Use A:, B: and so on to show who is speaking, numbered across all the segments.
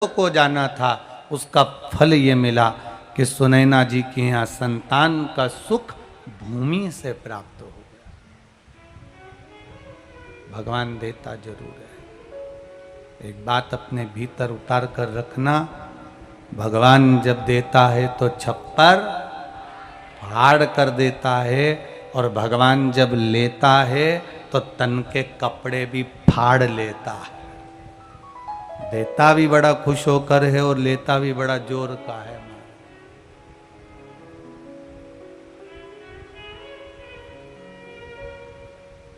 A: को जाना था, उसका फल ये मिला कि सुनैना जी के यहाँ संतान का सुख भूमि से प्राप्त हो गया। भगवान देता जरूर है। एक बात अपने भीतर उतार कर रखना, भगवान जब देता है तो छप्पर फाड़ कर देता है, और भगवान जब लेता है तो तन के कपड़े भी फाड़ लेता है। देता भी बड़ा खुश होकर है और लेता भी बड़ा जोर का है।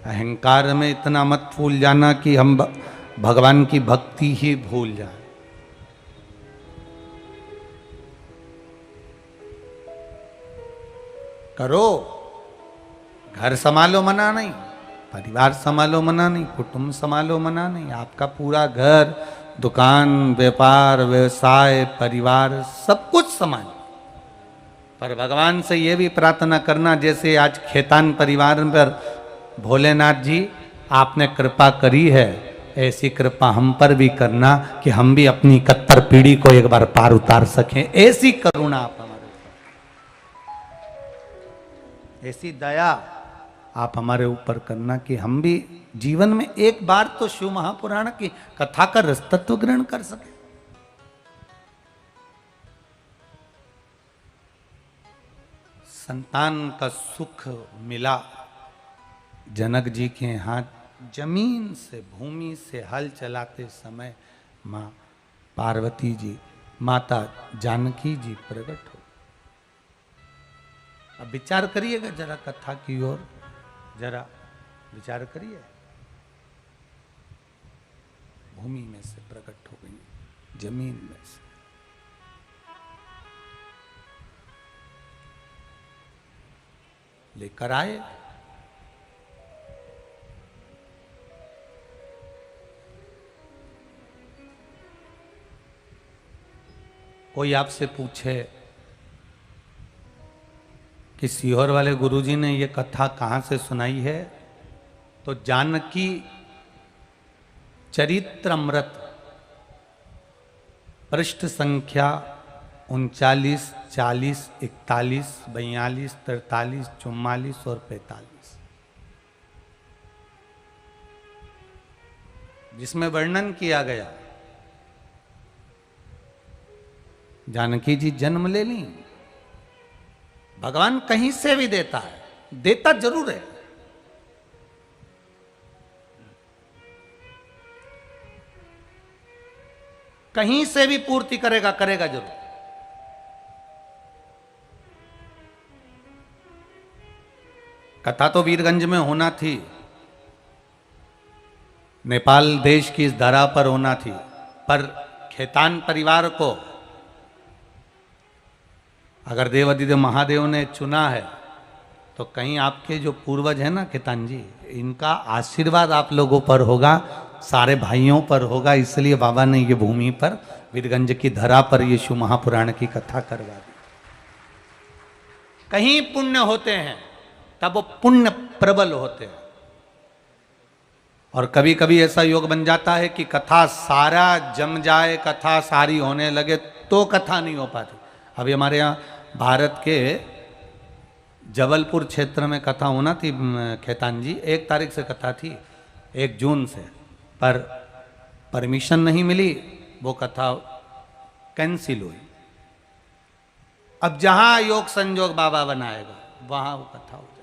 A: अहंकार में इतना मत फूल जाना कि हम भगवान की भक्ति ही भूल जाए। करो, घर संभालो मना नहीं, परिवार संभालो मना नहीं, कुटुंब संभालो मना नहीं, आपका पूरा घर, दुकान, व्यापार, व्यवसाय, परिवार सब कुछ समान। पर भगवान से ये भी प्रार्थना करना, जैसे आज खेतान परिवार पर भोलेनाथ जी आपने कृपा करी है, ऐसी कृपा हम पर भी करना कि हम भी अपनी 71 पीढ़ी को एक बार पार उतार सकें। ऐसी करुणा आप हमारे ऊपर, ऐसी दया आप हमारे ऊपर करना कि हम भी जीवन में एक बार तो शिव महापुराण की कथा का रस तत्व ग्रहण कर सके। संतान का सुख मिला। जनक जी के हाथ जमीन से, भूमि से हल चलाते समय मां पार्वती जी, माता जानकी जी प्रकट हो। अब विचार करिएगा जरा कथा की ओर, जरा विचार करिए। भूमि में से प्रकट हो गई, जमीन में से। लेकर आए कोई आपसे पूछे कि सीहोर वाले गुरुजी ने ये कथा कहाँ से सुनाई है, तो जानकी चरित्रमृत पृष्ठ संख्या 39, 40, 41, 42, 43, 44 और 45, जिसमें वर्णन किया गया जानकी जी जन्म ले ली। भगवान कहीं से भी देता है, देता जरूर है। कहीं से भी पूर्ति करेगा, करेगा जरूर। कथा तो वीरगंज में होना थी, नेपाल देश की इस धरा पर होना थी, पर खेतान परिवार को अगर देवादिदेव महादेव ने चुना है तो कहीं आपके जो पूर्वज हैं ना खेतान जी, इनका आशीर्वाद आप लोगों पर होगा, सारे भाइयों पर होगा। इसलिए बाबा ने ये भूमि पर, वीरगंज की धरा पर ये शिव महापुराण की कथा करवा दी। कहीं पुण्य होते हैं तब वो पुण्य प्रबल होते हैं, और कभी कभी ऐसा योग बन जाता है कि कथा सारा जम जाए, कथा सारी होने लगे तो कथा नहीं हो पाती। अभी हमारे यहाँ भारत के जबलपुर क्षेत्र में कथा होना थी खेतान जी, 1 तारीख से कथा थी, 1 जून से, पर परमिशन नहीं मिली, वो कथा कैंसिल हुई। अब जहां योग संजोग बाबा बनाएगा वहां वो कथा हो जाए।